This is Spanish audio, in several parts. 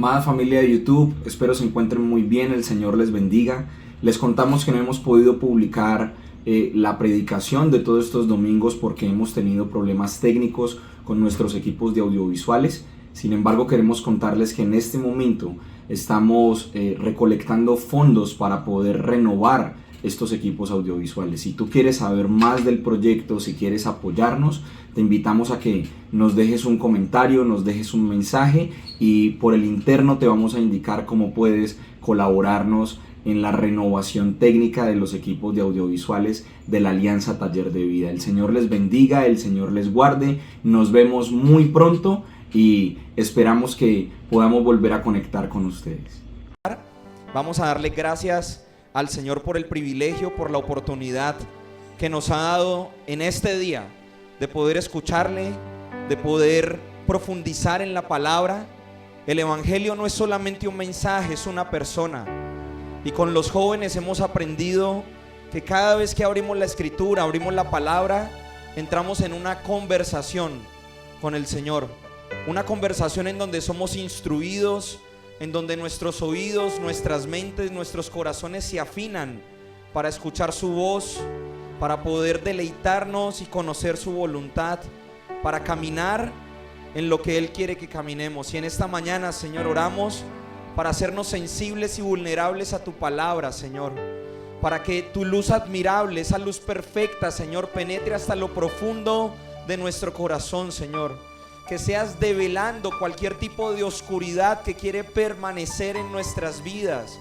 Amada familia de YouTube, espero se encuentren muy bien, el Señor les bendiga. Les contamos que no hemos podido publicar la predicación de todos estos domingos porque hemos tenido problemas técnicos con nuestros equipos de audiovisuales. Sin embargo, queremos contarles que en este momento estamos recolectando fondos para poder renovar estos equipos audiovisuales. Si tú quieres saber más del proyecto, si quieres apoyarnos, te invitamos a que nos dejes un comentario, nos dejes un mensaje y por el interno te vamos a indicar cómo puedes colaborarnos en la renovación técnica de los equipos de audiovisuales de la Alianza Taller de Vida. El Señor les bendiga, el Señor les guarde, nos vemos muy pronto y esperamos que podamos volver a conectar con ustedes. Vamos a darle gracias al Señor por el privilegio, por la oportunidad que nos ha dado en este día de poder escucharle, de poder profundizar en la palabra. El evangelio no es solamente un mensaje, es una persona. Y con los jóvenes hemos aprendido que cada vez que abrimos la escritura, abrimos la palabra, entramos en una conversación con el Señor. Una conversación en donde somos instruidos, en donde nuestros oídos, nuestras mentes, nuestros corazones se afinan para escuchar su voz, para poder deleitarnos y conocer su voluntad, para caminar en lo que Él quiere que caminemos. Y en esta mañana, Señor, oramos para hacernos sensibles y vulnerables a tu palabra, Señor, para que tu luz admirable, esa luz perfecta, Señor, penetre hasta lo profundo de nuestro corazón, Señor. Que seas develando cualquier tipo de oscuridad que quiere permanecer en nuestras vidas.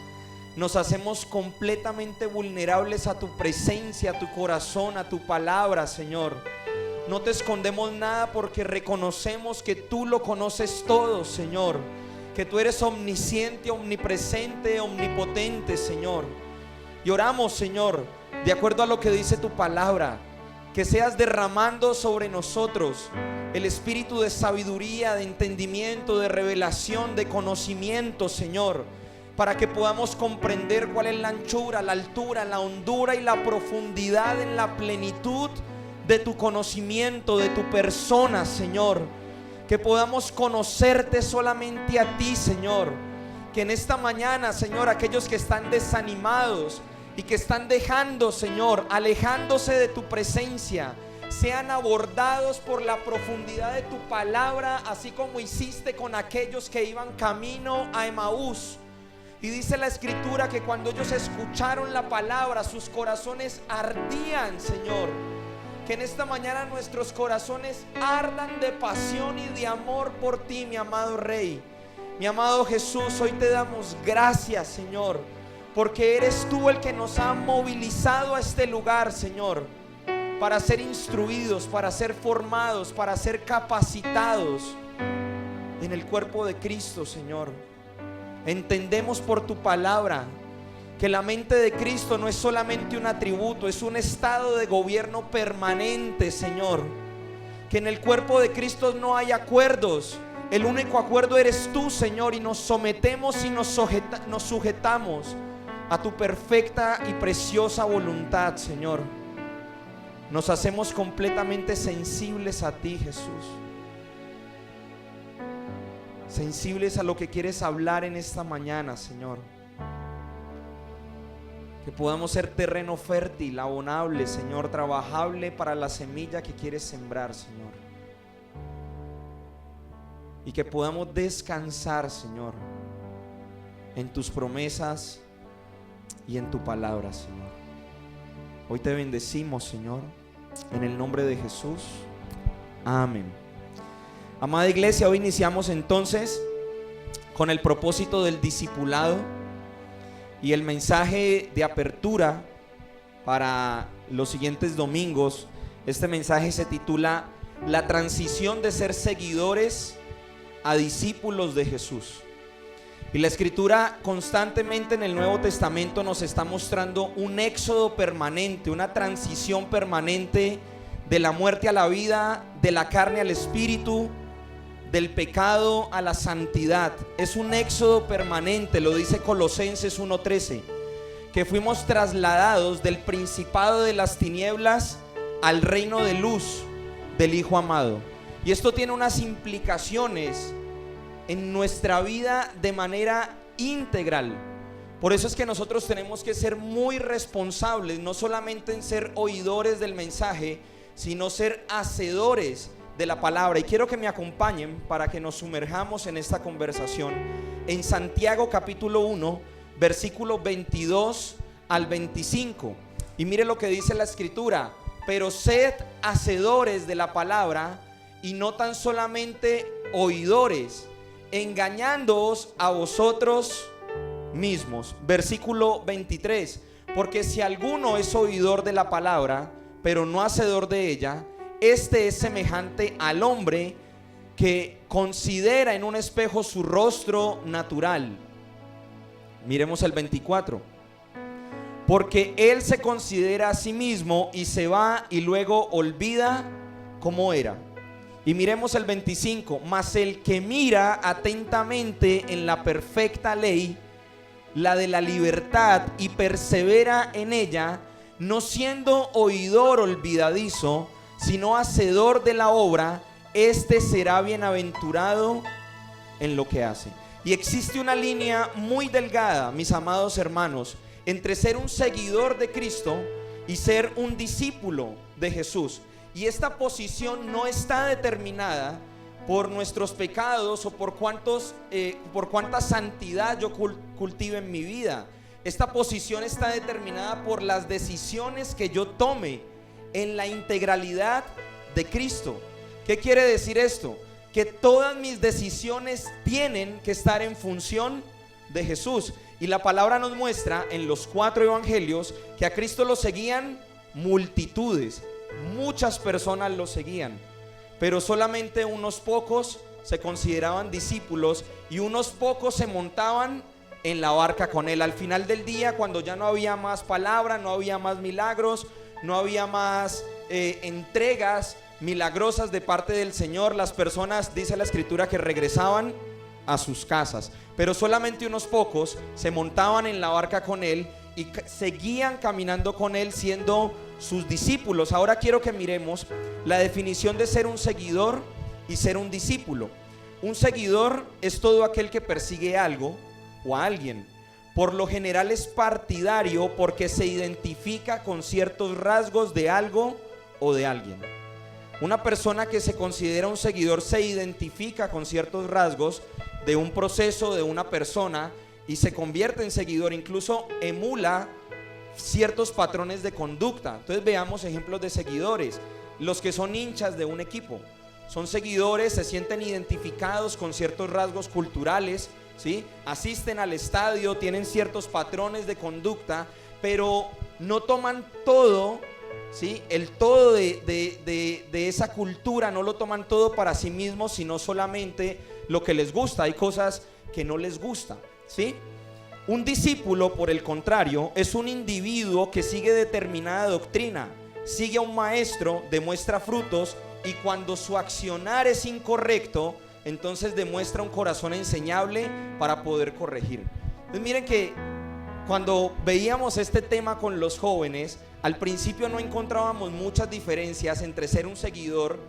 Nos hacemos completamente vulnerables a tu presencia, a tu corazón, a tu palabra, Señor. No te escondemos nada porque reconocemos que tú lo conoces todo, Señor. Que tú eres omnisciente, omnipresente, omnipotente, Señor. Y oramos, Señor, de acuerdo a lo que dice tu palabra, que seas derramando sobre nosotros el espíritu de sabiduría, de entendimiento, de revelación, de conocimiento, Señor, para que podamos comprender cuál es la anchura, la altura, la hondura y la profundidad en la plenitud de tu conocimiento, de tu persona, Señor. Que podamos conocerte solamente a ti, Señor. Que en esta mañana, Señor, aquellos que están desanimados y que están dejando, Señor, alejándose de tu presencia, sean abordados por la profundidad de tu palabra, así como hiciste con aquellos que iban camino a Emaús. Y dice la escritura que cuando ellos escucharon la palabra, sus corazones ardían, Señor. Que en esta mañana nuestros corazones ardan de pasión y de amor por ti, mi amado Rey. Mi amado Jesús, hoy te damos gracias, Señor, porque eres tú el que nos ha movilizado a este lugar, Señor, para ser instruidos, para ser formados, para ser capacitados en el cuerpo de Cristo, Señor. Entendemos por tu palabra que la mente de Cristo no es solamente un atributo, es un estado de gobierno permanente, Señor. Que en el cuerpo de Cristo no hay acuerdos, el único acuerdo eres tú, Señor, y nos sometemos y nos sujetamos a tu perfecta y preciosa voluntad, Señor. Nos hacemos completamente sensibles a ti, Jesús. Sensibles a lo que quieres hablar en esta mañana, Señor. Que podamos ser terreno fértil, abonable, Señor, trabajable para la semilla que quieres sembrar, Señor. Y que podamos descansar, Señor, en tus promesas y en tu palabra, Señor. Hoy te bendecimos, Señor, en el nombre de Jesús. Amén. Amada iglesia, hoy iniciamos entonces con el propósito del discipulado. Y el mensaje de apertura para los siguientes domingos, este mensaje se titula La transición de ser seguidores a discípulos de Jesús. Y la escritura constantemente en el Nuevo Testamento nos está mostrando un éxodo permanente, una transición permanente de la muerte a la vida, de la carne al espíritu, del pecado a la santidad. Es un éxodo permanente, lo dice Colosenses 1:13, que fuimos trasladados del principado de las tinieblas al reino de luz del Hijo amado. Y esto tiene unas implicaciones en nuestra vida de manera integral. Por eso es que nosotros tenemos que ser muy responsables, no solamente en ser oidores del mensaje, sino ser hacedores de la palabra. Y quiero que me acompañen para que nos sumerjamos en esta conversación en Santiago capítulo 1, versículo 22 al 25. Y mire lo que dice la escritura: pero sed hacedores de la palabra y no tan solamente oidores, engañándoos a vosotros mismos. Versículo 23: porque si alguno es oidor de la palabra, pero no hacedor de ella, este es semejante al hombre que considera en un espejo su rostro natural. Miremos el 24: porque él se considera a sí mismo y se va y luego olvida cómo era. Y miremos el 25: mas el que mira atentamente en la perfecta ley, la de la libertad, y persevera en ella, no siendo oidor olvidadizo, sino hacedor de la obra, este será bienaventurado en lo que hace. Y existe una línea muy delgada, mis amados hermanos, entre ser un seguidor de Cristo y ser un discípulo de Jesús. Y esta posición no está determinada por nuestros pecados o por cuánta santidad yo cultive en mi vida. Esta posición está determinada por las decisiones que yo tome en la integralidad de Cristo. ¿Qué quiere decir esto? Que todas mis decisiones tienen que estar en función de Jesús. Y la palabra nos muestra en los 4 evangelios que a Cristo lo seguían multitudes, muchas personas lo seguían, pero solamente unos pocos se consideraban discípulos y unos pocos se montaban en la barca con él. Al final del día, cuando ya no había más palabra, no había más milagros, no había más entregas milagrosas de parte del Señor, las personas, dice la escritura, que regresaban a sus casas, pero solamente unos pocos se montaban en la barca con él y seguían caminando con él siendo sus discípulos. Ahora quiero que miremos la definición de ser un seguidor y ser un discípulo. Un seguidor es todo aquel que persigue algo o a alguien. Por lo general es partidario porque se identifica con ciertos rasgos de algo o de alguien. Una persona que se considera un seguidor se identifica con ciertos rasgos de un proceso, de una persona, y se convierte en seguidor, incluso emula ciertos patrones de conducta. Entonces veamos ejemplos de seguidores. Los que son hinchas de un equipo son seguidores, se sienten identificados con ciertos rasgos culturales, ¿sí? Asisten al estadio, tienen ciertos patrones de conducta, pero no toman todo, ¿sí? El todo de esa cultura, no lo toman todo para sí mismos, sino solamente lo que les gusta. Hay cosas que no les gustan, ¿sí? Un discípulo, por el contrario, es un individuo que sigue determinada doctrina, sigue a un maestro, demuestra frutos, y cuando su accionar es incorrecto, entonces demuestra un corazón enseñable para poder corregir. Entonces miren que cuando veíamos este tema con los jóvenes, al principio no encontrábamos muchas diferencias entre ser un seguidor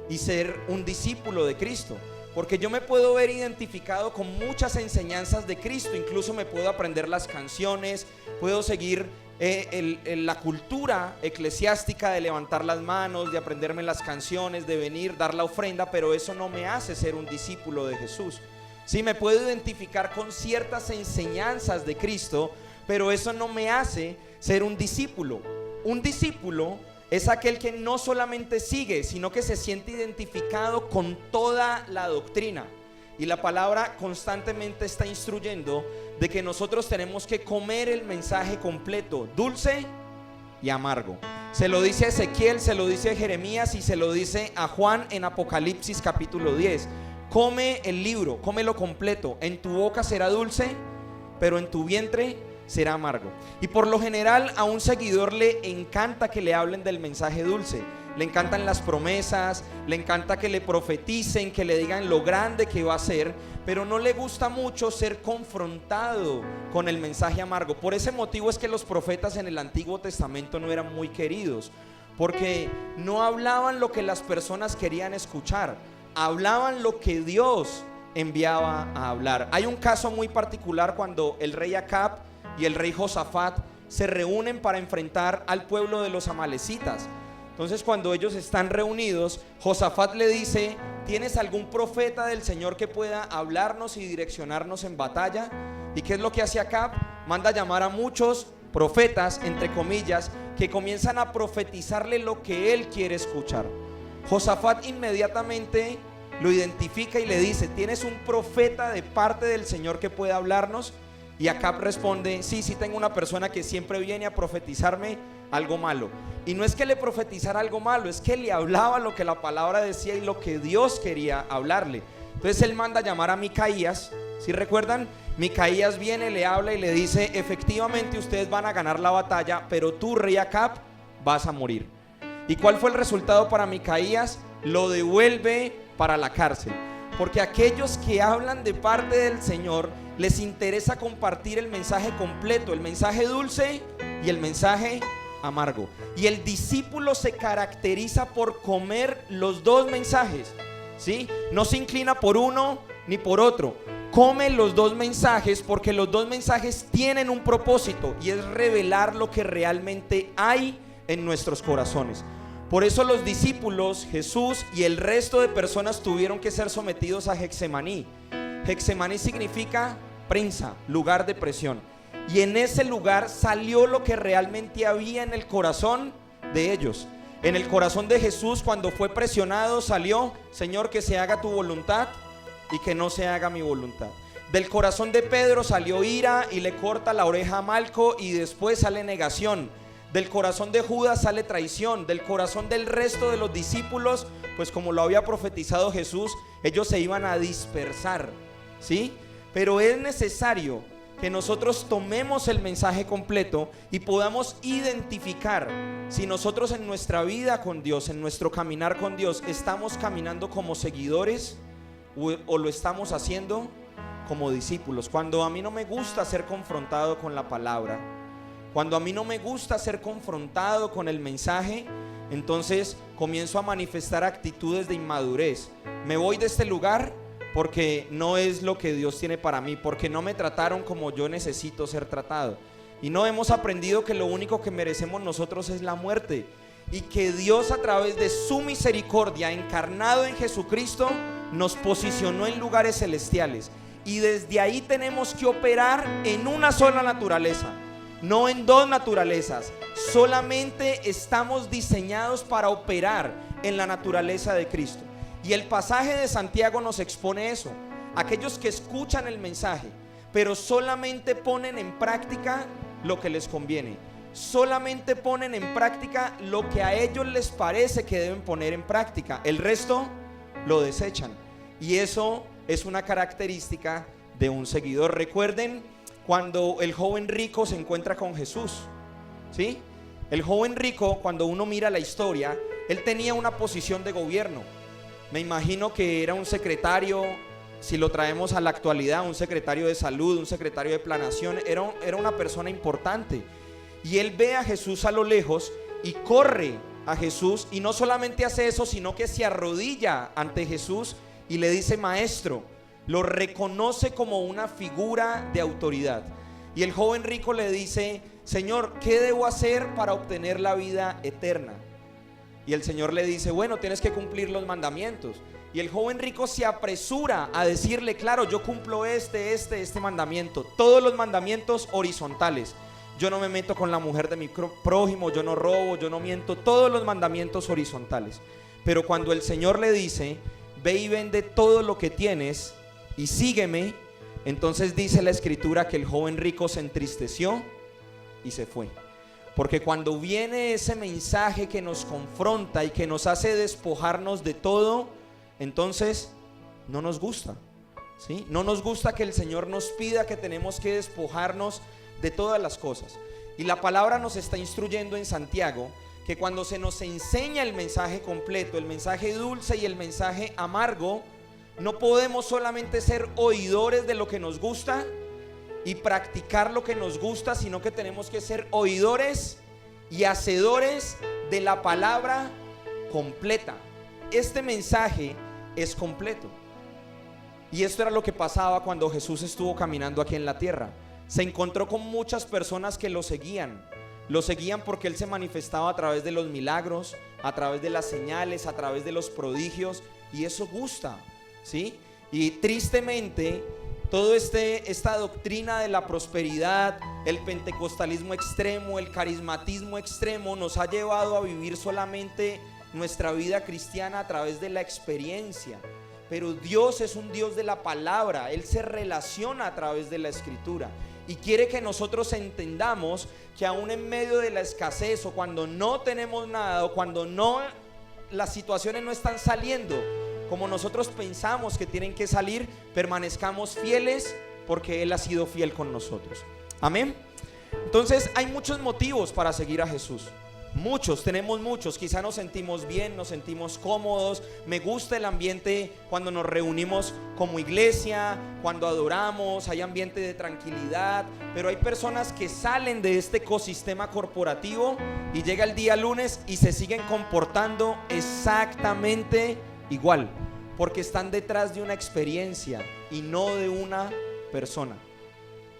y ser un discípulo de Cristo, porque yo me puedo ver identificado con muchas enseñanzas de Cristo, incluso me puedo aprender las canciones, puedo seguir la cultura eclesiástica de levantar las manos, de aprenderme las canciones, de venir, dar la ofrenda, pero eso no me hace ser un discípulo de Jesús. Sí, me puedo identificar con ciertas enseñanzas de Cristo, pero eso no me hace ser un discípulo. Un discípulo es aquel que no solamente sigue, sino que se siente identificado con toda la doctrina. Y la palabra constantemente está instruyendo de que nosotros tenemos que comer el mensaje completo, dulce y amargo. Se lo dice a Ezequiel, se lo dice a Jeremías y se lo dice a Juan en Apocalipsis capítulo 10. Come el libro, cómelo completo. En tu boca será dulce, pero en tu vientre será amargo. Y por lo general a un seguidor le encanta que le hablen del mensaje dulce. Le encantan las promesas, le encanta que le profeticen, que le digan lo grande que va a ser, pero no le gusta mucho ser confrontado con el mensaje amargo. Por ese motivo es que los profetas en el Antiguo Testamento no eran muy queridos, porque no hablaban lo que las personas querían escuchar, hablaban lo que Dios enviaba a hablar. Hay un caso muy particular cuando el rey Acab y el rey Josafat se reúnen para enfrentar al pueblo de los amalecitas. Entonces, cuando ellos están reunidos, Josafat le dice: ¿tienes algún profeta del Señor que pueda hablarnos y direccionarnos en batalla? ¿Y qué es lo que hace Acab? Manda llamar a muchos profetas, entre comillas, que comienzan a profetizarle lo que él quiere escuchar. Josafat inmediatamente lo identifica y le dice: ¿tienes un profeta de parte del Señor que pueda hablarnos? Y Acab responde: sí, tengo una persona que siempre viene a profetizarme algo malo. Y no es que le profetizara algo malo, es que le hablaba lo que la palabra decía y lo que Dios quería hablarle. Entonces él manda a llamar a Micaías. ¿Sí recuerdan? Micaías viene, le habla y le dice: efectivamente ustedes van a ganar la batalla, pero tú, rey Acab, vas a morir. ¿Y cuál fue el resultado para Micaías? Lo devuelve para la cárcel. Porque aquellos que hablan de parte del Señor les interesa compartir el mensaje completo, el mensaje dulce y el mensaje amargo. Y el discípulo se caracteriza por comer los dos mensajes, ¿sí? No se inclina por uno ni por otro. Come los dos mensajes porque los dos mensajes tienen un propósito, y es revelar lo que realmente hay en nuestros corazones. Por eso los discípulos, Jesús y el resto de personas tuvieron que ser sometidos a Getsemaní. Getsemaní significa prensa, lugar de presión. Y en ese lugar salió lo que realmente había en el corazón de ellos. En el corazón de Jesús, cuando fue presionado, salió: Señor, que se haga tu voluntad y que no se haga mi voluntad. Del corazón de Pedro salió ira y le corta la oreja a Malco, y después sale negación. Del corazón de Judas sale traición. Del corazón del resto de los discípulos, pues como lo había profetizado Jesús, ellos se iban a dispersar, ¿sí? Pero es necesario que nosotros tomemos el mensaje completo y podamos identificar si nosotros en nuestra vida con Dios, en nuestro caminar con Dios, estamos caminando como seguidores o lo estamos haciendo como discípulos. Cuando a mí no me gusta ser confrontado con la palabra, cuando a mí no me gusta ser confrontado con el mensaje, entonces comienzo a manifestar actitudes de inmadurez. Me voy de este lugar porque no es lo que Dios tiene para mí, porque no me trataron como yo necesito ser tratado. Y no hemos aprendido que lo único que merecemos nosotros es la muerte, y que Dios, a través de su misericordia, encarnado en Jesucristo, nos posicionó en lugares celestiales. Y desde ahí tenemos que operar en una sola naturaleza, no en dos naturalezas. Solamente estamos diseñados para operar en la naturaleza de Cristo. Y el pasaje de Santiago nos expone eso. Aquellos que escuchan el mensaje, pero solamente ponen en práctica lo que les conviene, solamente ponen en práctica lo que a ellos les parece que deben poner en práctica, el resto lo desechan. Y eso es una característica de un seguidor. Recuerden cuando el joven rico se encuentra con Jesús, ¿sí? El joven rico, cuando uno mira la historia, él tenía una posición de gobierno. Me imagino que era un secretario, si lo traemos a la actualidad, un secretario de salud, un secretario de planeación. Era una persona importante. Y él ve a Jesús a lo lejos y corre a Jesús, y no solamente hace eso, sino que se arrodilla ante Jesús y le dice: maestro. Lo reconoce como una figura de autoridad. Y el joven rico le dice: Señor, ¿qué debo hacer para obtener la vida eterna? Y el Señor le dice: bueno, tienes que cumplir los mandamientos. Y el joven rico se apresura a decirle: claro, yo cumplo este mandamiento, todos los mandamientos horizontales. Yo no me meto con la mujer de mi prójimo, yo no robo, yo no miento, todos los mandamientos horizontales. Pero cuando el Señor le dice: ve y vende todo lo que tienes y sígueme, entonces dice la escritura que el joven rico se entristeció y se fue. Porque cuando viene ese mensaje que nos confronta y que nos hace despojarnos de todo, entonces no nos gusta, ¿sí? No nos gusta que el Señor nos pida que tenemos que despojarnos de todas las cosas. Y la palabra nos está instruyendo en Santiago que cuando se nos enseña el mensaje completo, el mensaje dulce y el mensaje amargo, no podemos solamente ser oidores de lo que nos gusta y practicar lo que nos gusta, sino que tenemos que ser oidores y hacedores de la palabra completa. Este mensaje es completo. Y esto era lo que pasaba cuando Jesús estuvo caminando aquí en la tierra. Se encontró con muchas personas que lo seguían. Lo seguían porque Él se manifestaba a través de los milagros, a través de las señales, a través de los prodigios. Y eso gusta, ¿sí? Y tristemente, toda esta doctrina de la prosperidad, el pentecostalismo extremo, el carismatismo extremo, nos ha llevado a vivir solamente nuestra vida cristiana a través de la experiencia. Pero Dios es un Dios de la palabra. Él se relaciona a través de la escritura y quiere que nosotros entendamos que aún en medio de la escasez, o cuando no tenemos nada, o cuando las situaciones no están saliendo como nosotros pensamos que tienen que salir, permanezcamos fieles porque Él ha sido fiel con nosotros. Amén. Entonces hay muchos motivos para seguir a Jesús. Tenemos muchos. Quizá nos sentimos bien, nos sentimos cómodos. Me gusta el ambiente cuando nos reunimos como iglesia, cuando adoramos, hay ambiente de tranquilidad. Pero hay personas que salen de este ecosistema corporativo y llega el día lunes y se siguen comportando exactamente igual, porque están detrás de una experiencia y no de una persona.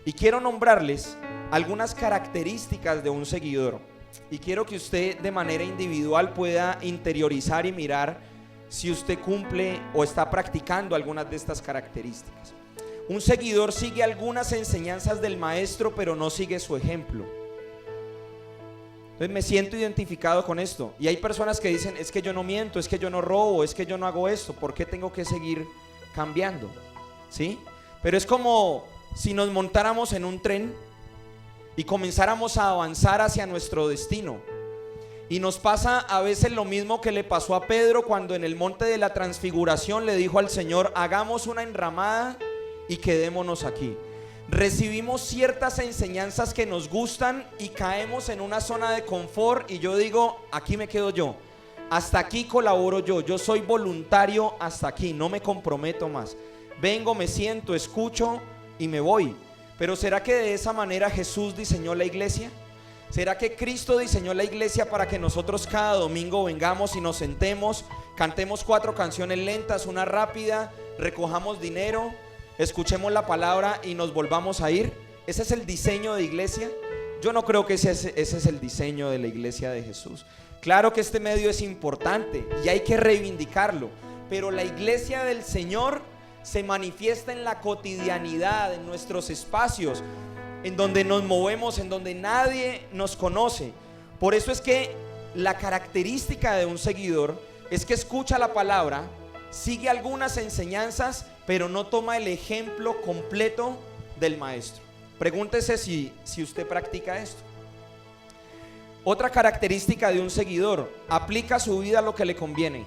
Y quiero nombrarles algunas características de un seguidor. Y quiero que usted de manera individual pueda interiorizar y mirar si usted cumple o está practicando algunas de estas características. Un seguidor sigue algunas enseñanzas del maestro, pero no sigue su ejemplo. Entonces me siento identificado con esto. Y hay personas que dicen: es que yo no miento, es que yo no robo, es que yo no hago esto, ¿por qué tengo que seguir cambiando? ¿Sí? Pero es como si nos montáramos en un tren y comenzáramos a avanzar hacia nuestro destino. Y nos pasa a veces lo mismo que le pasó a Pedro cuando en el monte de la transfiguración le dijo al Señor: hagamos una enramada y quedémonos aquí. Recibimos ciertas enseñanzas que nos gustan y caemos en una zona de confort, y yo digo: aquí me quedo yo, hasta aquí colaboro yo soy voluntario hasta aquí, no me comprometo más. Vengo, me siento, escucho y me voy. Pero ¿será que de esa manera Jesús diseñó la iglesia? ¿Será que Cristo diseñó la iglesia para que nosotros cada domingo vengamos y nos sentemos, cantemos 4 canciones lentas, una rápida, recojamos dinero, escuchemos la palabra y nos volvamos a ir? ¿Ese es el diseño de iglesia? Yo no creo que ese es el diseño de la iglesia de Jesús. Claro que este medio es importante y hay que reivindicarlo, pero la iglesia del Señor se manifiesta en la cotidianidad, en nuestros espacios, en donde nos movemos, en donde nadie nos conoce. Por eso es que la característica de un seguidor es que escucha la palabra, sigue algunas enseñanzas, pero no toma el ejemplo completo del maestro. Pregúntese si usted practica esto. Otra característica de un seguidor: aplica su vida a lo que le conviene.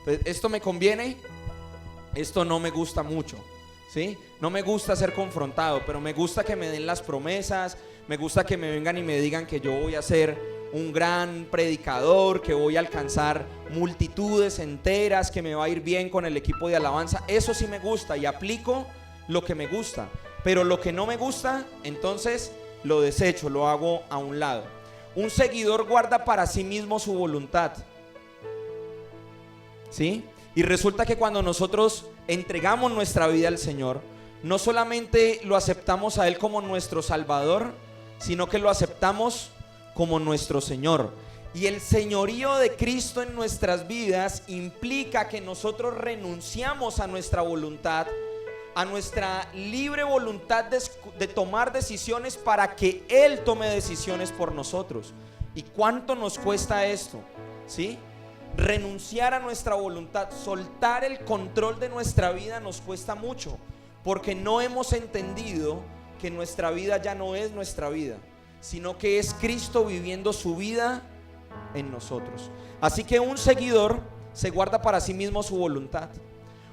Entonces, esto me conviene, esto no me gusta mucho, ¿sí? No me gusta ser confrontado, pero me gusta que me den las promesas, me gusta que me vengan y me digan que yo voy a ser un gran predicador, que voy a alcanzar multitudes enteras, que me va a ir bien con el equipo de alabanza. Eso sí me gusta y aplico lo que me gusta, pero lo que no me gusta, entonces lo desecho, lo hago a un lado. Un seguidor guarda para sí mismo su voluntad, ¿sí? Y resulta que cuando nosotros entregamos nuestra vida al Señor, no solamente lo aceptamos a Él como nuestro Salvador, sino que lo aceptamos como nuestro Señor. Y el señorío de Cristo en nuestras vidas implica que nosotros renunciamos a nuestra voluntad, a nuestra libre voluntad de tomar decisiones para que Él tome decisiones por nosotros. ¿Y cuánto nos cuesta esto? ¿Sí? Renunciar a nuestra voluntad, soltar el control de nuestra vida nos cuesta mucho, porque no hemos entendido que nuestra vida ya no es nuestra vida, sino que es Cristo viviendo su vida en nosotros. Así que un seguidor se guarda para sí mismo su voluntad.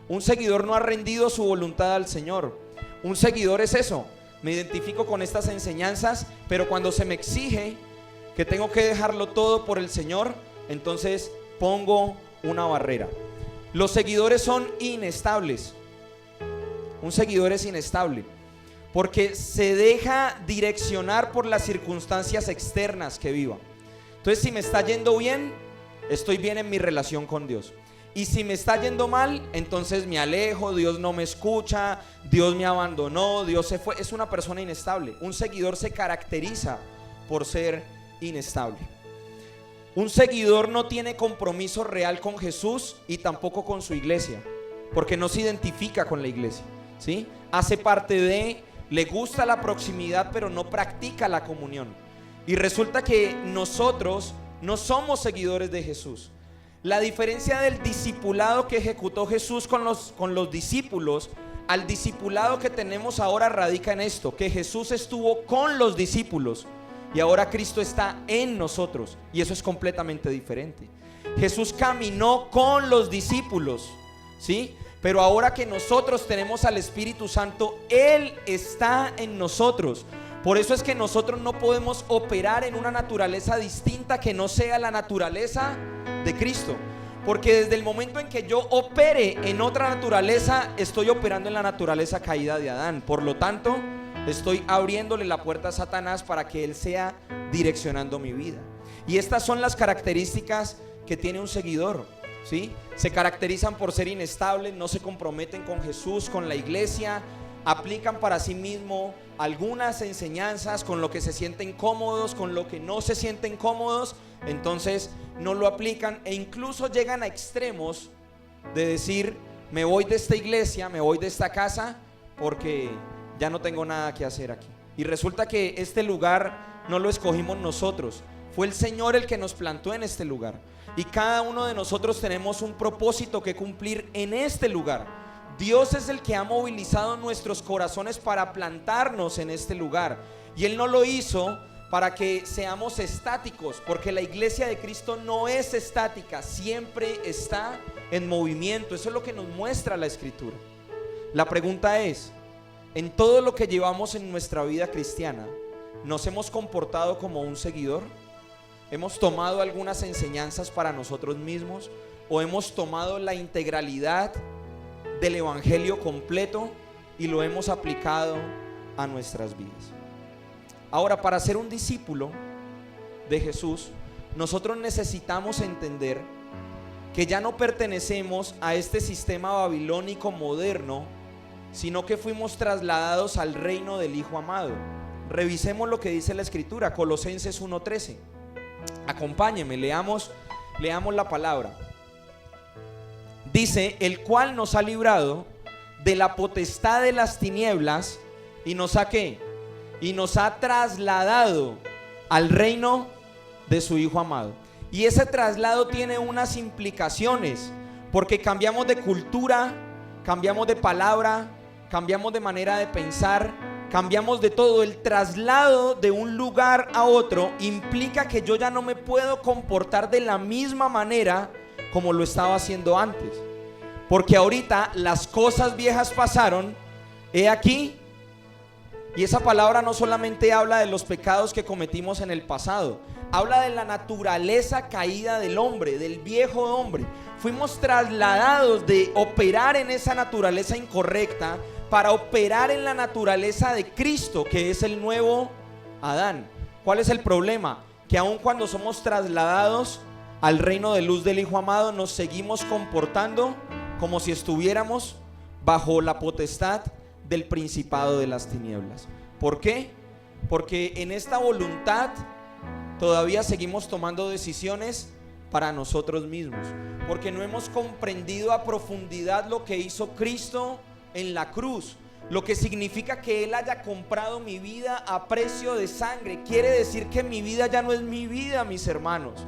Un seguidor no ha rendido su voluntad al Señor. Un seguidor es eso: me identifico con estas enseñanzas, pero cuando se me exige que tengo que dejarlo todo por el Señor, entonces pongo una barrera. Los seguidores son inestables. Un seguidor es inestable porque se deja direccionar por las circunstancias externas que viva. Entonces, si me está yendo bien, estoy bien en mi relación con Dios. Y si me está yendo mal, entonces me alejo, Dios no me escucha, Dios me abandonó, Dios se fue. Es una persona inestable. Un seguidor se caracteriza por ser inestable. Un seguidor no tiene compromiso real con Jesús y tampoco con su iglesia, porque no se identifica con la iglesia, ¿sí? Hace parte de, le gusta la proximidad, pero no practica la comunión. Y resulta que nosotros no somos seguidores de Jesús. La diferencia del discipulado que ejecutó Jesús con los discípulos al discipulado que tenemos ahora radica en esto, que Jesús estuvo con los discípulos y ahora Cristo está en nosotros, y eso es completamente diferente. Jesús caminó con los discípulos, ¿sí? Pero ahora que nosotros tenemos al Espíritu Santo, Él está en nosotros. Por eso es que nosotros no podemos operar en una naturaleza distinta que no sea la naturaleza de Cristo. Porque desde el momento en que yo opere en otra naturaleza, estoy operando en la naturaleza caída de Adán. Por lo tanto, estoy abriéndole la puerta a Satanás para que él sea direccionando mi vida. Y estas son las características que tiene un seguidor, ¿sí? Se caracterizan por ser inestables, no se comprometen con Jesús, con la iglesia, aplican para sí mismo algunas enseñanzas, con lo que se sienten cómodos, con lo que no se sienten cómodos, entonces no lo aplican e incluso llegan a extremos de decir: me voy de esta iglesia, me voy de esta casa porque ya no tengo nada que hacer aquí. Y resulta que este lugar no lo escogimos nosotros, fue el Señor el que nos plantó en este lugar, y cada uno de nosotros tenemos un propósito que cumplir en este lugar. Dios es el que ha movilizado nuestros corazones para plantarnos en este lugar, y Él no lo hizo para que seamos estáticos, porque la iglesia de Cristo no es estática, siempre está en movimiento. Eso es lo que nos muestra la Escritura. La pregunta es: en todo lo que llevamos en nuestra vida cristiana, ¿nos hemos comportado como un seguidor? ¿Hemos tomado algunas enseñanzas para nosotros mismos? ¿O hemos tomado la integralidad del evangelio completo y lo hemos aplicado a nuestras vidas? Ahora, para ser un discípulo de Jesús, nosotros necesitamos entender que ya no pertenecemos a este sistema babilónico moderno, sino que fuimos trasladados al reino del Hijo amado. Revisemos lo que dice la Escritura, Colosenses 1:13. Acompáñenme, leamos la palabra. Dice: el cual nos ha librado de la potestad de las tinieblas y nos ha ¿qué? Y nos ha trasladado al reino de su Hijo amado. Y ese traslado tiene unas implicaciones, porque cambiamos de cultura, cambiamos de palabra, cambiamos de manera de pensar, cambiamos de todo. El traslado de un lugar a otro implica que yo ya no me puedo comportar de la misma manera como lo estaba haciendo antes, porque ahorita las cosas viejas pasaron, he aquí. Y esa palabra no solamente habla de los pecados que cometimos en el pasado, habla de la naturaleza caída del hombre, del viejo hombre. Fuimos trasladados de operar en esa naturaleza incorrecta para operar en la naturaleza de Cristo, que es el nuevo Adán. ¿Cuál es el problema? Que aun cuando somos trasladados al reino de luz del Hijo amado, nos seguimos comportando como si estuviéramos bajo la potestad del principado de las tinieblas. ¿Por qué? Porque en esta voluntad todavía seguimos tomando decisiones para nosotros mismos, porque no hemos comprendido a profundidad lo que hizo Cristo en la cruz, lo que significa que Él haya comprado mi vida a precio de sangre. Quiere decir que mi vida ya no es mi vida, mis hermanos,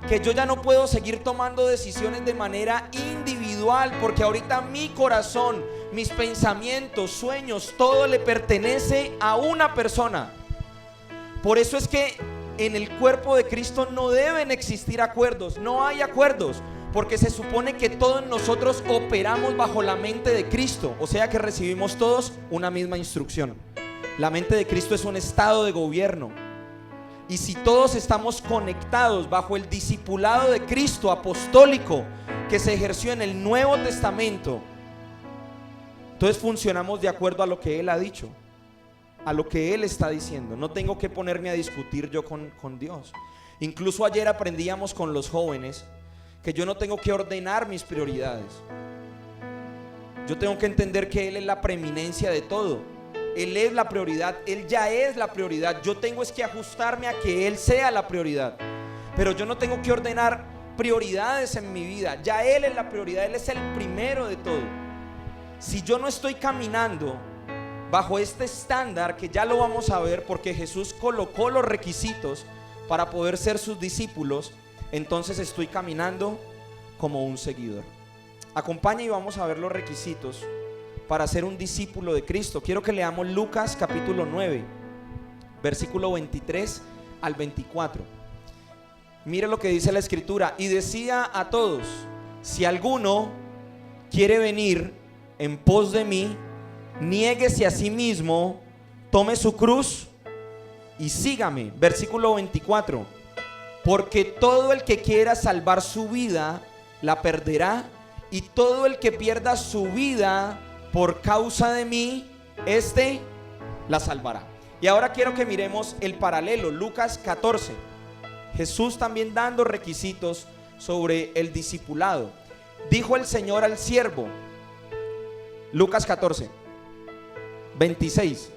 que yo ya no puedo seguir tomando decisiones de manera individual, porque ahorita mi corazón, mis pensamientos, sueños, todo le pertenece a una persona. Por eso es que en el cuerpo de Cristo no deben existir acuerdos, no hay acuerdos, porque se supone que todos nosotros operamos bajo la mente de Cristo, o sea que recibimos todos una misma instrucción. La mente de Cristo es un estado de gobierno. Y si todos estamos conectados bajo el discipulado de Cristo apostólico que se ejerció en el Nuevo Testamento, entonces funcionamos de acuerdo a lo que Él ha dicho, a lo que Él está diciendo. No tengo que ponerme a discutir yo con Dios. Incluso ayer aprendíamos con los jóvenes que yo no tengo que ordenar mis prioridades. Yo tengo que entender que Él es la preeminencia de todo. Él es la prioridad, Él ya es la prioridad. Yo tengo es que ajustarme a que Él sea la prioridad. Pero yo no tengo que ordenar prioridades en mi vida. Ya Él es la prioridad, Él es el primero de todo. Si yo no estoy caminando bajo este estándar, que ya lo vamos a ver porque Jesús colocó los requisitos para poder ser sus discípulos, entonces estoy caminando como un seguidor. Acompaña y vamos a ver los requisitos para ser un discípulo de Cristo. Quiero que leamos Lucas capítulo 9, versículo 23 al 24. Mire lo que dice la escritura: y decía a todos: si alguno quiere venir en pos de mí, niéguese a sí mismo, tome su cruz y sígame. Versículo 24: porque todo el que quiera salvar su vida la perderá, y todo el que pierda su vida por causa de mí, este la salvará. Y ahora quiero que miremos el paralelo, Lucas 14. Jesús también dando requisitos sobre el discipulado. Dijo el Señor al siervo, Lucas 14, 26.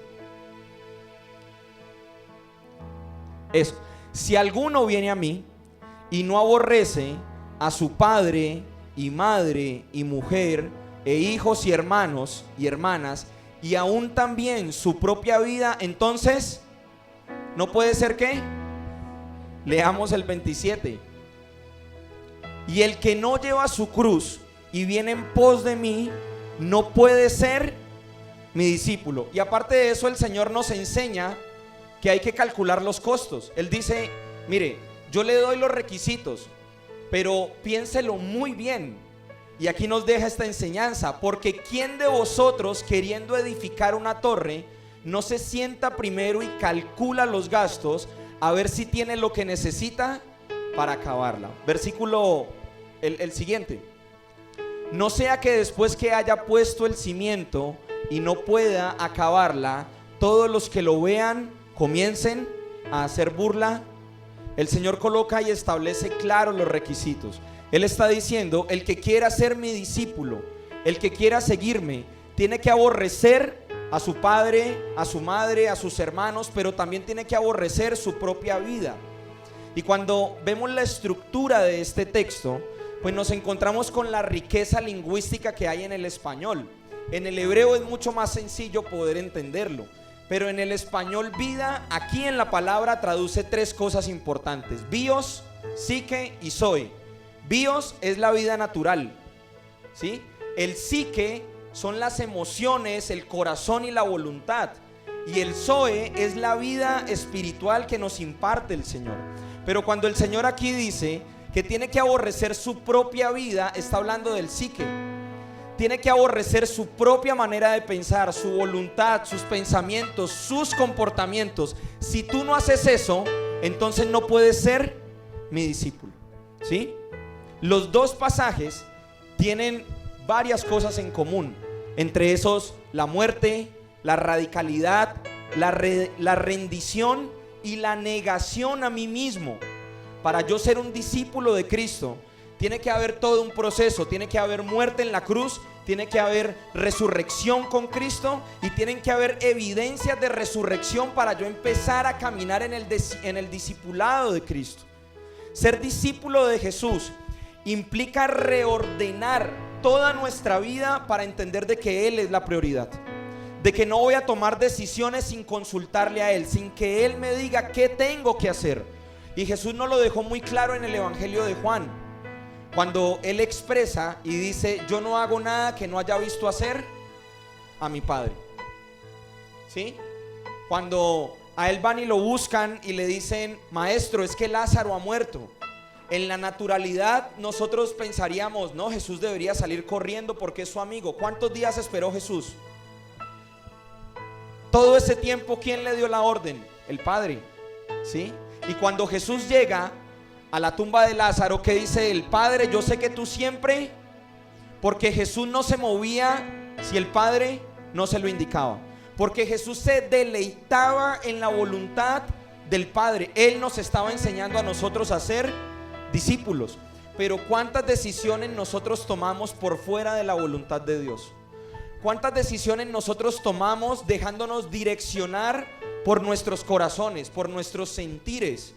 Eso. Si alguno viene a mí y no aborrece a su padre y madre y mujer e hijos y hermanos y hermanas, y aún también su propia vida, entonces no puede ser ¿qué? Leamos el 27. Y el que no lleva su cruz y viene en pos de mí, no puede ser mi discípulo. Y aparte de eso, el Señor nos enseña que hay que calcular los costos. Él dice: mire, yo le doy los requisitos, pero piénselo muy bien. Y aquí nos deja esta enseñanza: porque ¿quién de vosotros, queriendo edificar una torre, no se sienta primero y calcula los gastos a ver si tiene lo que necesita para acabarla? Versículo el siguiente: no sea que después que haya puesto el cimiento y no pueda acabarla, todos los que lo vean comiencen a hacer burla. El Señor coloca y establece claros los requisitos. Él está diciendo: el que quiera ser mi discípulo, el que quiera seguirme, tiene que aborrecer a su padre, a su madre, a sus hermanos, pero también tiene que aborrecer su propia vida. Y cuando vemos la estructura de este texto, pues nos encontramos con la riqueza lingüística que hay en el español. En el hebreo es mucho más sencillo poder entenderlo, pero en el español vida, aquí en la palabra traduce tres cosas importantes: bios, psique y zoe. Bios es la vida natural, ¿sí? El psique son las emociones, el corazón y la voluntad, y el zoe es la vida espiritual que nos imparte el Señor. Pero cuando el Señor aquí dice que tiene que aborrecer su propia vida, está hablando del psique. Tiene que aborrecer su propia manera de pensar, su voluntad, sus pensamientos, sus comportamientos. Si tú no haces eso, entonces no puedes ser mi discípulo, ¿sí? Los dos pasajes tienen varias cosas en común. Entre esos, la muerte, la radicalidad, la rendición y la negación a mí mismo. Para yo ser un discípulo de Cristo, tiene que haber todo un proceso. Tiene que haber muerte en la cruz, tiene que haber resurrección con Cristo, y tienen que haber evidencias de resurrección para yo empezar a caminar en el discipulado de Cristo. Ser discípulo de Jesús implica reordenar toda nuestra vida para entender de que Él es la prioridad, de que no voy a tomar decisiones sin consultarle a Él, sin que Él me diga qué tengo que hacer. Y Jesús nos lo dejó muy claro en el Evangelio de Juan, cuando Él expresa y dice: yo no hago nada que no haya visto hacer a mi Padre, ¿sí? Cuando a Él van y lo buscan y le dicen: maestro, es que Lázaro ha muerto. En la naturalidad nosotros pensaríamos: no, Jesús debería salir corriendo porque es su amigo. ¿Cuántos días esperó Jesús? Todo ese tiempo, ¿quién le dio la orden? El Padre, ¿sí? Y cuando Jesús llega a la tumba de Lázaro, ¿qué dice el Padre? Yo sé que tú siempre, porque Jesús no se movía si el Padre no se lo indicaba, porque Jesús se deleitaba en la voluntad del Padre. Él nos estaba enseñando a nosotros a ser discípulos. pero ¿cuántas decisiones nosotros tomamos por fuera de la voluntad de Dios? ¿Cuántas decisiones nosotros tomamos dejándonos direccionar por nuestros corazones, por nuestros sentires?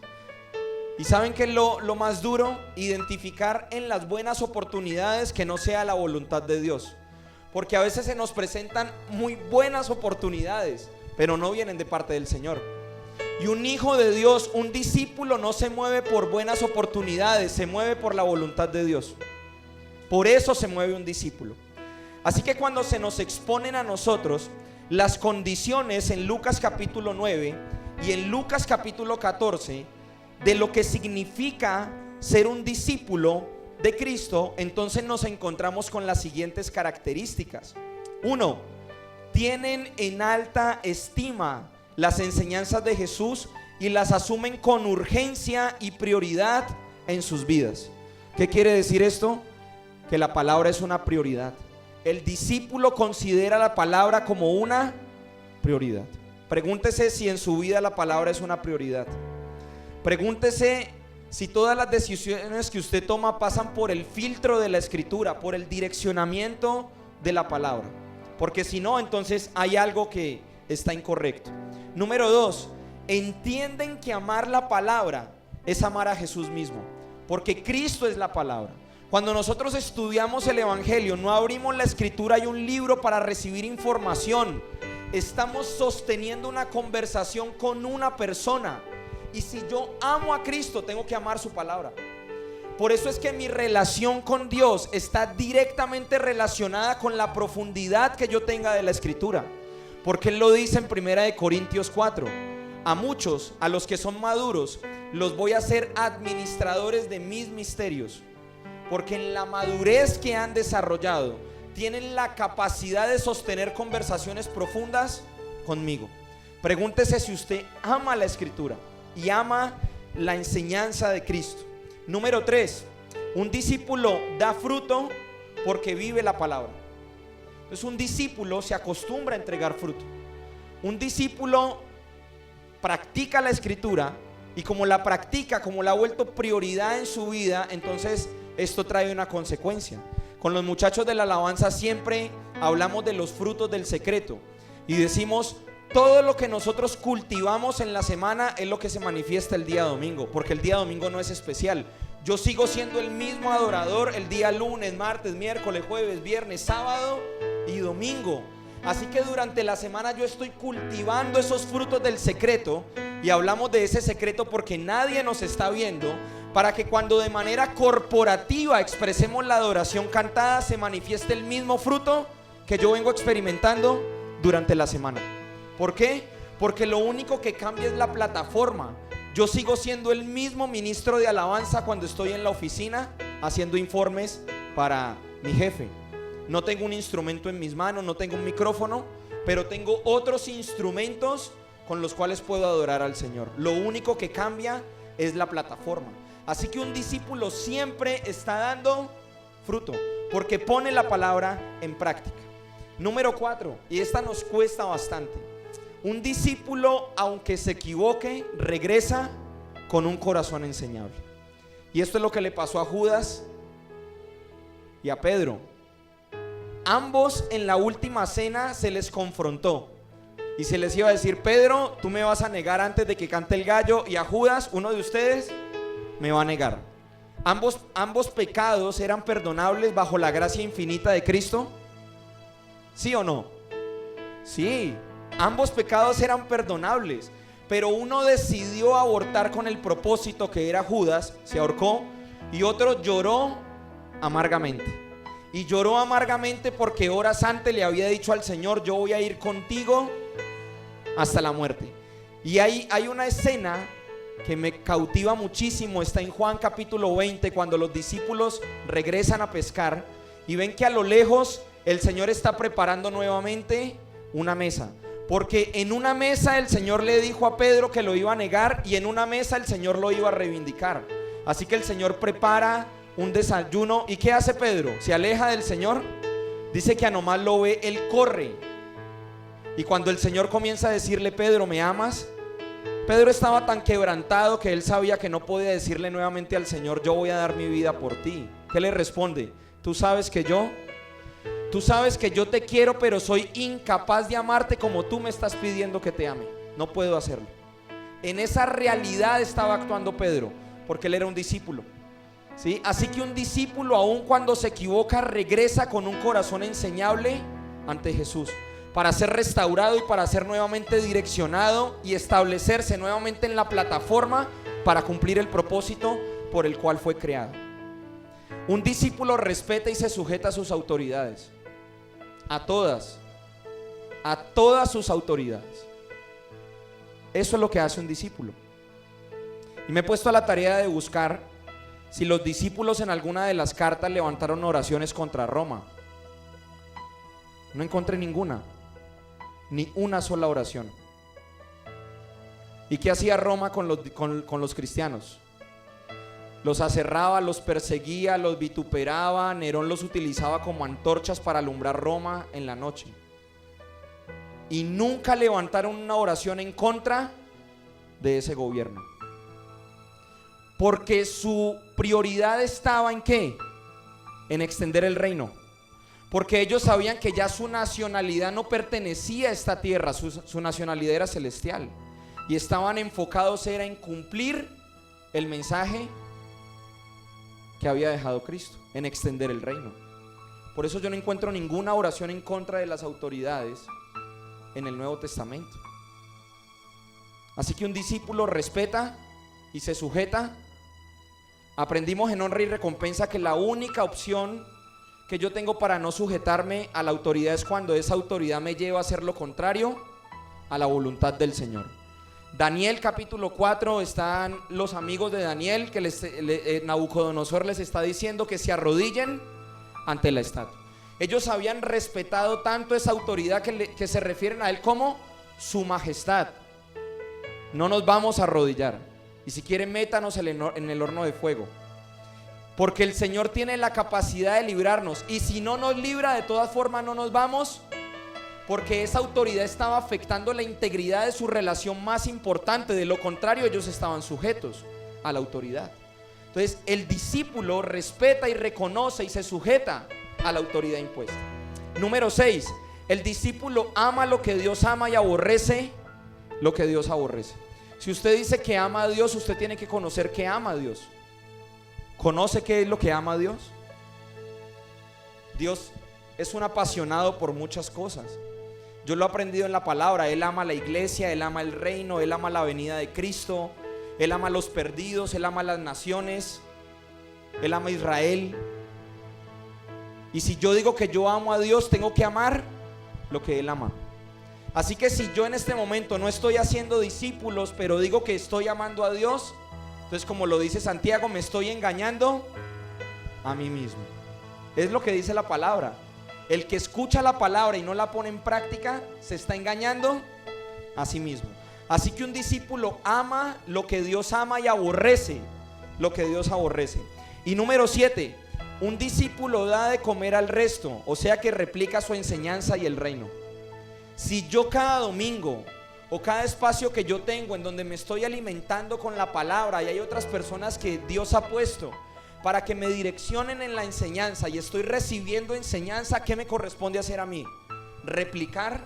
¿Y saben qué es lo más duro? Identificar en las buenas oportunidades que no sea la voluntad de Dios. Porque a veces se nos presentan muy buenas oportunidades, pero no vienen de parte del Señor. Y un hijo de Dios, un discípulo, no se mueve por buenas oportunidades, se mueve por la voluntad de Dios. Por eso se mueve un discípulo. Así que cuando se nos exponen a nosotros las condiciones en Lucas capítulo 9 y en Lucas capítulo 14 de lo que significa ser un discípulo de Cristo, entonces nos encontramos con las siguientes características. 1. Tienen en alta estima las enseñanzas de Jesús y las asumen con urgencia y prioridad en sus vidas. ¿Qué quiere decir esto? Que la palabra es una prioridad. El discípulo considera la palabra como una prioridad. Pregúntese si en su vida la palabra es una prioridad. Pregúntese si todas las decisiones que usted toma pasan por el filtro de la Escritura, por el direccionamiento de la palabra. Porque si no, entonces hay algo que está incorrecto. Número 2, entienden que amar la palabra es amar a Jesús mismo, porque Cristo es la palabra. Cuando nosotros estudiamos el Evangelio, no abrimos la Escritura y un libro para recibir información. Estamos sosteniendo una conversación con una persona. Y si yo amo a Cristo, tengo que amar su palabra. Por eso es que mi relación con Dios está directamente relacionada con la profundidad que yo tenga de la Escritura. Porque Él lo dice en 1 Corintios 4. A muchos, a los que son maduros, los voy a hacer administradores de mis misterios. Porque en la madurez que han desarrollado, tienen la capacidad de sostener conversaciones profundas conmigo. Pregúntese si usted ama la Escritura y ama la enseñanza de Cristo. Número 3, un discípulo da fruto porque vive la palabra. Entonces un discípulo se acostumbra a entregar fruto. Un discípulo practica la Escritura y como la practica, como la ha vuelto prioridad en su vida, entonces esto trae una consecuencia. Con los muchachos de la alabanza siempre hablamos de los frutos del secreto y decimos: todo lo que nosotros cultivamos en la semana es lo que se manifiesta el día domingo, porque el día domingo no es especial. Yo sigo siendo el mismo adorador el día lunes, martes, miércoles, jueves, viernes, sábado y domingo. Así que durante la semana yo estoy cultivando esos frutos del secreto, y hablamos de ese secreto porque nadie nos está viendo, para que cuando de manera corporativa expresemos la adoración cantada, se manifieste el mismo fruto que yo vengo experimentando durante la semana. ¿Por qué? Porque lo único que cambia es la plataforma. Yo sigo siendo el mismo ministro de alabanza cuando estoy en la oficina haciendo informes para mi jefe. No tengo un instrumento en mis manos, no tengo un micrófono, pero tengo otros instrumentos con los cuales puedo adorar al Señor. Lo único que cambia es la plataforma. Así que un discípulo siempre está dando fruto porque pone la palabra en práctica. Número 4, y esta nos cuesta bastante. Un discípulo, aunque se equivoque, regresa con un corazón enseñable. Y esto es lo que le pasó a Judas y a Pedro. Ambos en la última cena se les confrontó y se les iba a decir: Pedro, tú me vas a negar antes de que cante el gallo, y a Judas, uno de ustedes, me va a negar. Ambos pecados eran perdonables bajo la gracia infinita de Cristo. ¿Sí o no? Sí, ambos pecados eran perdonables, pero uno decidió abortar con el propósito, que era Judas, se ahorcó, y otro lloró amargamente. Y lloró amargamente porque horas antes le había dicho al Señor: yo voy a ir contigo hasta la muerte. Y hay una escena que me cautiva muchísimo, está en Juan capítulo 20, cuando los discípulos regresan a pescar y ven que a lo lejos el Señor está preparando nuevamente una mesa. Porque en una mesa el Señor le dijo a Pedro que lo iba a negar, y en una mesa el Señor lo iba a reivindicar. Así que el Señor prepara un desayuno. ¿Y qué hace Pedro? Se aleja del Señor. Dice que a nomás lo ve, él corre. Y cuando el Señor comienza a decirle: Pedro, ¿me amas?, Pedro estaba tan quebrantado que él sabía que no podía decirle nuevamente al Señor: yo voy a dar mi vida por ti. ¿Qué le responde? Tú sabes que yo te quiero, pero soy incapaz de amarte como tú me estás pidiendo que te ame. No puedo hacerlo. En esa realidad estaba actuando Pedro, porque él era un discípulo, ¿sí? Así que un discípulo, aun cuando se equivoca, regresa con un corazón enseñable ante Jesús, para ser restaurado y para ser nuevamente direccionado y establecerse nuevamente en la plataforma para cumplir el propósito por el cual fue creado. Un discípulo respeta y se sujeta a sus autoridades, a todas sus autoridades. Eso es lo que hace un discípulo. Y me he puesto a la tarea de buscar si los discípulos en alguna de las cartas levantaron oraciones contra Roma. No encontré ninguna, ni una sola oración. ¿Y qué hacía Roma con los cristianos? Los aserraba, los perseguía, los vituperaba. Nerón los utilizaba como antorchas para alumbrar Roma en la noche. Y nunca levantaron una oración en contra de ese gobierno, porque su prioridad estaba ¿en qué? En extender el reino. Porque ellos sabían que ya su nacionalidad no pertenecía a esta tierra, su nacionalidad era celestial. Y estaban enfocados en cumplir el mensaje que había dejado Cristo, en extender el reino. Por eso yo no encuentro ninguna oración en contra de las autoridades en el Nuevo Testamento. Así que un discípulo respeta y se sujeta. Aprendimos en Honra y Recompensa que la única opción que yo tengo para no sujetarme a la autoridad es cuando esa autoridad me lleva a hacer lo contrario a la voluntad del Señor. Daniel capítulo 4, están los amigos de Daniel que Nabucodonosor les está diciendo que se arrodillen ante la estatua. Ellos habían respetado tanto esa autoridad que se refieren a él como su majestad. No nos vamos a arrodillar, y si quieren métanos en el horno de fuego, porque el Señor tiene la capacidad de librarnos, y si no nos libra, de todas formas no nos vamos, porque esa autoridad estaba afectando la integridad de su relación más importante. De lo contrario, ellos estaban sujetos a la autoridad. Entonces el discípulo respeta y reconoce y se sujeta a la autoridad impuesta. Número 6, el discípulo ama lo que Dios ama y aborrece lo que Dios aborrece. Si usted dice que ama a Dios, usted tiene que conocer que ama a Dios. ¿Conoce qué es lo que ama a Dios? Dios es un apasionado por muchas cosas. Yo lo he aprendido en la palabra. Él ama la iglesia, Él ama el reino, Él ama la venida de Cristo, Él ama a los perdidos, Él ama a las naciones, Él ama a Israel. Y si yo digo que yo amo a Dios, tengo que amar lo que Él ama. Así que si yo en este momento no estoy haciendo discípulos, pero digo que estoy amando a Dios, entonces, como lo dice Santiago, me estoy engañando a mí mismo. Es lo que dice la palabra. El que escucha la palabra y no la pone en práctica, se está engañando a sí mismo. Así que un discípulo ama lo que Dios ama y aborrece lo que Dios aborrece. Y número 7, un discípulo da de comer al resto, o sea que replica su enseñanza y el reino. Si yo cada domingo o cada espacio que yo tengo en donde me estoy alimentando con la palabra, y hay otras personas que Dios ha puesto para que me direccionen en la enseñanza, y estoy recibiendo enseñanza, ¿qué me corresponde hacer a mí? Replicar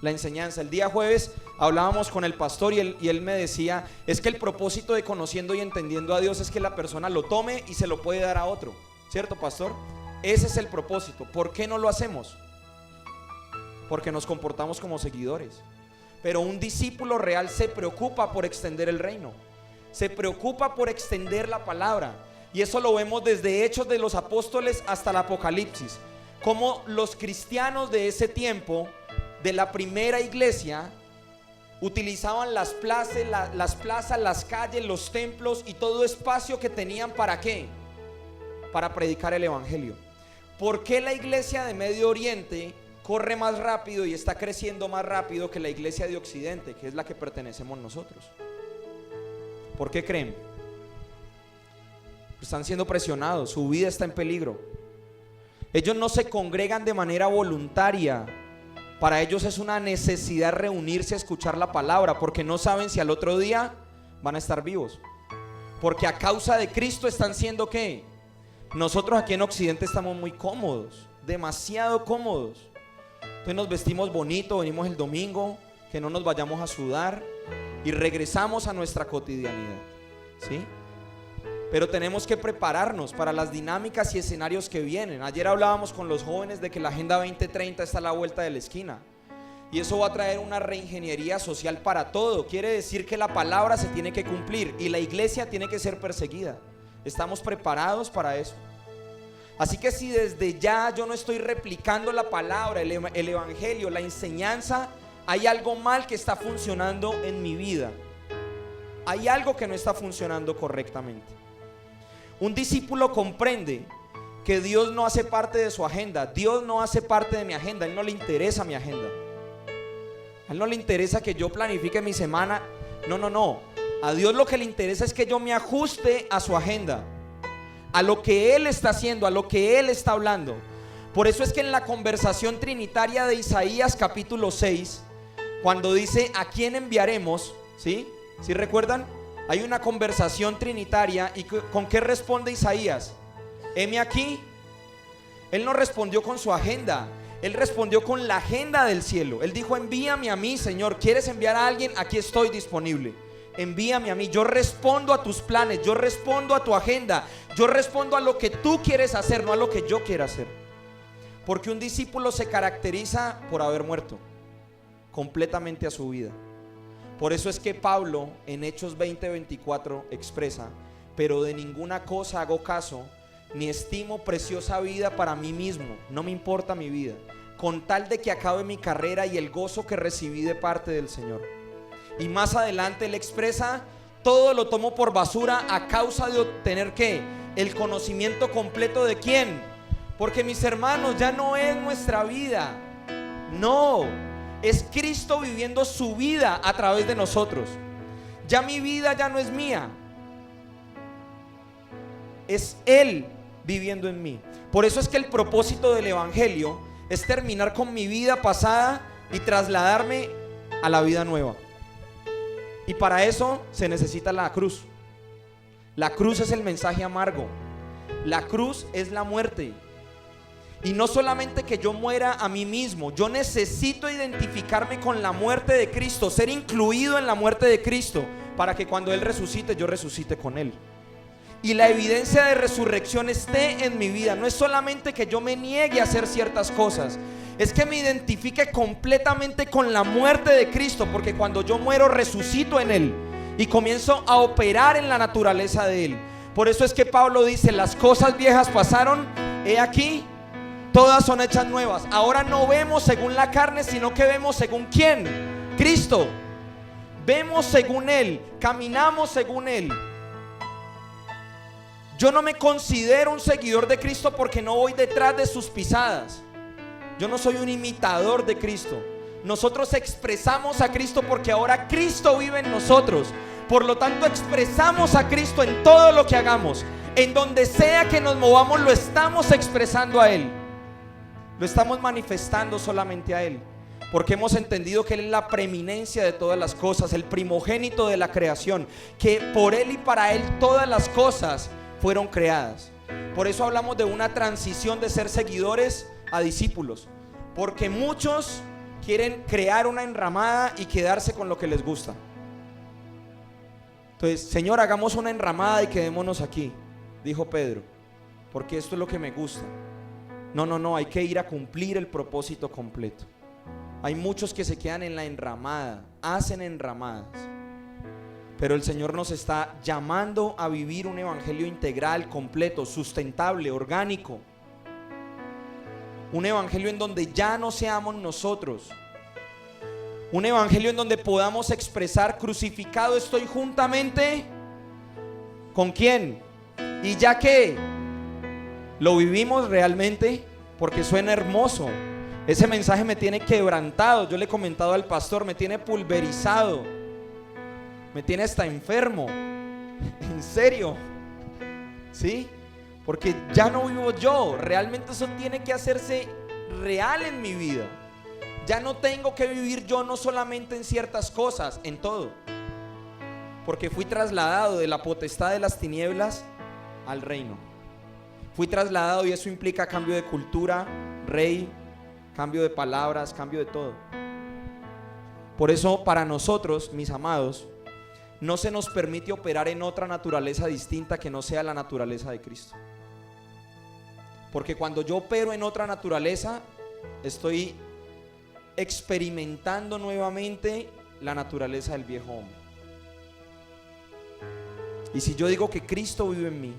la enseñanza. El día jueves hablábamos con el pastor y él me decía, es que el propósito de conociendo y entendiendo a Dios es que la persona lo tome y se lo puede dar a otro, ¿cierto, pastor? Ese es el propósito. ¿Por qué no lo hacemos? Porque nos comportamos como seguidores. Pero un discípulo real se preocupa por extender el reino, se preocupa por extender la palabra. Y eso lo vemos desde Hechos de los Apóstoles hasta el Apocalipsis, como los cristianos de ese tiempo, de la primera iglesia, utilizaban las plazas, las calles, los templos y todo espacio que tenían. ¿Para qué? Para predicar el evangelio. ¿Por qué la iglesia de Medio Oriente corre más rápido y está creciendo más rápido que la iglesia de Occidente, que es la que pertenecemos nosotros? ¿Por qué creen? Están siendo presionados, su vida está en peligro. Ellos no se congregan de manera voluntaria, Para ellos es una necesidad reunirse a escuchar la palabra, porque no saben si al otro día van a estar vivos. Porque a causa de Cristo están siendo ¿qué? Nosotros aquí en Occidente estamos muy cómodos, demasiado cómodos. Entonces nos vestimos bonito, venimos el domingo, que no nos vayamos a sudar y regresamos a nuestra cotidianidad, ¿sí? Pero tenemos que prepararnos para las dinámicas y escenarios que vienen. Ayer hablábamos con los jóvenes de que la Agenda 2030 está a la vuelta de la esquina. Y eso va a traer una reingeniería social para todo. Quiere decir que la palabra se tiene que cumplir y la iglesia tiene que ser perseguida. ¿Estamos preparados para eso? Así que si desde ya yo no estoy replicando la palabra, el evangelio, la enseñanza, hay algo mal que está funcionando en mi vida. Hay algo que no está funcionando correctamente. Un discípulo comprende que Dios no hace parte de su agenda. Dios no hace parte de mi agenda. A Él no le interesa mi agenda. A Él no le interesa que yo planifique mi semana. No. A Dios lo que le interesa es que yo me ajuste a su agenda, a lo que Él está haciendo, a lo que Él está hablando. Por eso es que en la conversación trinitaria de Isaías capítulo 6, cuando dice ¿a quién enviaremos? ¿Sí? ¿Sí recuerdan? Hay una conversación trinitaria. ¿Y con qué responde Isaías? Heme aquí. Él no respondió con su agenda, Él respondió con la agenda del cielo. Él dijo: envíame a mí, Señor. ¿Quieres enviar a alguien? Aquí estoy disponible. Envíame a mí. Yo respondo a tus planes, yo respondo a tu agenda, yo respondo a lo que tú quieres hacer, no a lo que yo quiera hacer. Porque un discípulo se caracteriza por haber muerto completamente a su vida. Por eso es que Pablo en Hechos 20:24 expresa: pero de ninguna cosa hago caso, ni estimo preciosa vida para mí mismo, no me importa mi vida, con tal de que acabe mi carrera y el gozo que recibí de parte del Señor. Y más adelante él expresa: todo lo tomo por basura a causa de obtener ¿qué? El conocimiento completo de ¿quién? Porque mis hermanos, ya no es nuestra vida, no, es Cristo viviendo su vida a través de nosotros. Ya mi vida ya no es mía, es Él viviendo en mí. Por eso es que el propósito del evangelio es terminar con mi vida pasada y trasladarme a la vida nueva. Y para eso se necesita la cruz. La cruz es el mensaje amargo. La cruz es la muerte. Y no solamente que yo muera a mí mismo, yo necesito identificarme con la muerte de Cristo, ser incluido en la muerte de Cristo, para que cuando Él resucite, yo resucite con Él. Y la evidencia de resurrección esté en mi vida. No es solamente que yo me niegue a hacer ciertas cosas, es que me identifique completamente con la muerte de Cristo, porque cuando yo muero resucito en Él y comienzo a operar en la naturaleza de Él. Por eso es que Pablo dice: las cosas viejas pasaron, he aquí, todas son hechas nuevas. Ahora no vemos según la carne, sino que vemos según ¿quién? Cristo. Vemos según Él, caminamos según Él. Yo no me considero un seguidor de Cristo porque no voy detrás de sus pisadas. Yo no soy un imitador de Cristo. Nosotros expresamos a Cristo porque ahora Cristo vive en nosotros. Por lo tanto, expresamos a Cristo en todo lo que hagamos. En donde sea que nos movamos, lo estamos expresando a Él. Lo estamos manifestando solamente a Él. Porque hemos entendido que Él es la preeminencia de todas las cosas, el primogénito de la creación, que por Él y para Él todas las cosas fueron creadas. Por eso hablamos de una transición de ser seguidores a discípulos, porque muchos quieren crear una enramada y quedarse con lo que les gusta. Entonces: Señor, hagamos una enramada y quedémonos aquí, dijo Pedro, porque esto es lo que me gusta. No, hay que ir a cumplir el propósito completo. Hay muchos que se quedan en la enramada, hacen enramadas. Pero el Señor nos está llamando a vivir un evangelio integral, completo, sustentable, orgánico. Un evangelio en donde ya no seamos nosotros. Un evangelio en donde podamos expresar: crucificado estoy juntamente ¿con quién? Y ya que lo vivimos realmente, porque suena hermoso. Ese mensaje me tiene quebrantado. Yo le he comentado al pastor, me tiene pulverizado, me tiene hasta enfermo. En serio, ¿sí? Porque ya no vivo yo. Realmente eso tiene que hacerse real en mi vida. Ya no tengo que vivir yo no solamente en ciertas cosas, en todo. Porque fui trasladado de la potestad de las tinieblas al reino. Fui trasladado y eso implica cambio de cultura, rey, cambio de palabras, cambio de todo. Por eso para nosotros, mis amados, no se nos permite operar en otra naturaleza distinta que no sea la naturaleza de Cristo. Porque cuando yo opero en otra naturaleza, estoy experimentando nuevamente la naturaleza del viejo hombre. Y si yo digo que Cristo vive en mí,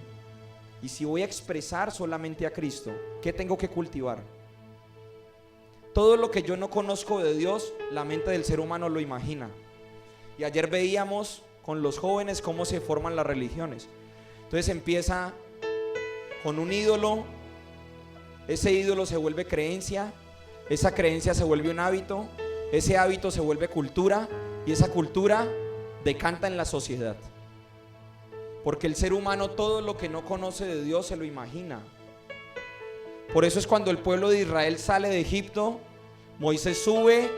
y si voy a expresar solamente a Cristo, ¿qué tengo que cultivar? Todo lo que yo no conozco de Dios, la mente del ser humano lo imagina. Y ayer veíamos con los jóvenes cómo se forman las religiones. Entonces empieza con un ídolo, ese ídolo se vuelve creencia, esa creencia se vuelve un hábito, ese hábito se vuelve cultura y esa cultura decanta en la sociedad. Porque el ser humano todo lo que no conoce de Dios se lo imagina. Por eso es cuando el pueblo de Israel sale de Egipto, Moisés sube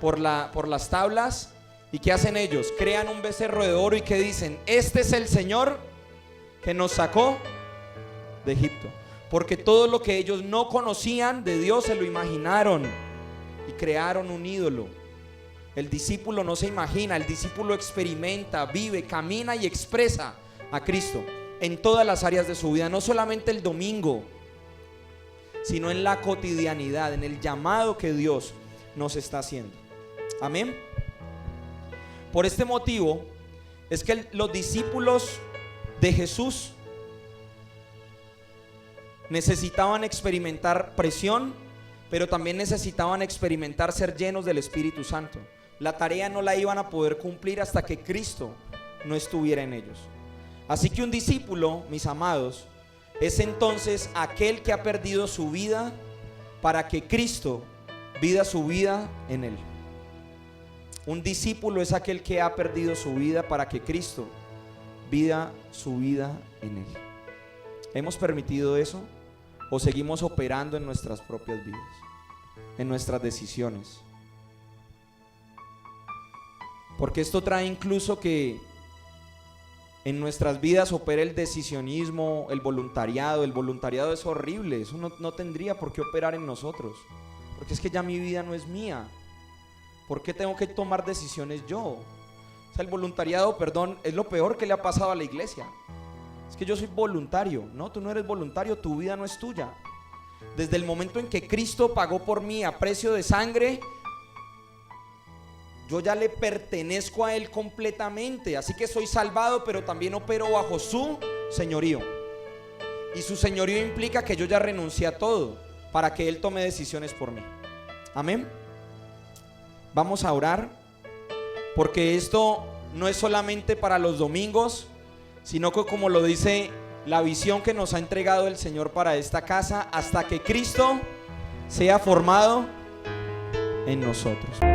por las tablas y ¿qué hacen ellos? Crean un becerro de oro y ¿qué dicen? Este es el Señor que nos sacó de Egipto. Porque todo lo que ellos no conocían de Dios se lo imaginaron y crearon un ídolo. El discípulo no se imagina, el discípulo experimenta, vive, camina y expresa a Cristo en todas las áreas de su vida, no solamente el domingo, sino en la cotidianidad, en el llamado que Dios nos está haciendo. Amén. Por este motivo es que los discípulos de Jesús necesitaban experimentar presión, pero también necesitaban experimentar ser llenos del Espíritu Santo. La tarea no la iban a poder cumplir hasta que Cristo no estuviera en ellos. Así que un discípulo, mis amados, es entonces aquel que ha perdido su vida para que Cristo viva su vida en él. Un discípulo es aquel que ha perdido su vida para que Cristo viva su vida en él. ¿Hemos permitido eso? ¿O seguimos operando en nuestras propias vidas, en nuestras decisiones? Porque esto trae incluso que en nuestras vidas opera el decisionismo, el voluntariado. El voluntariado es horrible, eso no tendría por qué operar en nosotros. Porque es que ya mi vida no es mía. ¿Por qué tengo que tomar decisiones yo? O sea, el voluntariado, perdón, es lo peor que le ha pasado a la iglesia. Es que yo soy voluntario. No, tú no eres voluntario, tu vida no es tuya. Desde el momento en que Cristo pagó por mí a precio de sangre, yo ya le pertenezco a Él completamente. Así que soy salvado, pero también opero bajo su señorío. Y su señorío implica que yo ya renuncié a todo para que Él tome decisiones por mí. Amén. Vamos a orar, porque esto no es solamente para los domingos, sino que, como lo dice la visión que nos ha entregado el Señor para esta casa, hasta que Cristo sea formado en nosotros.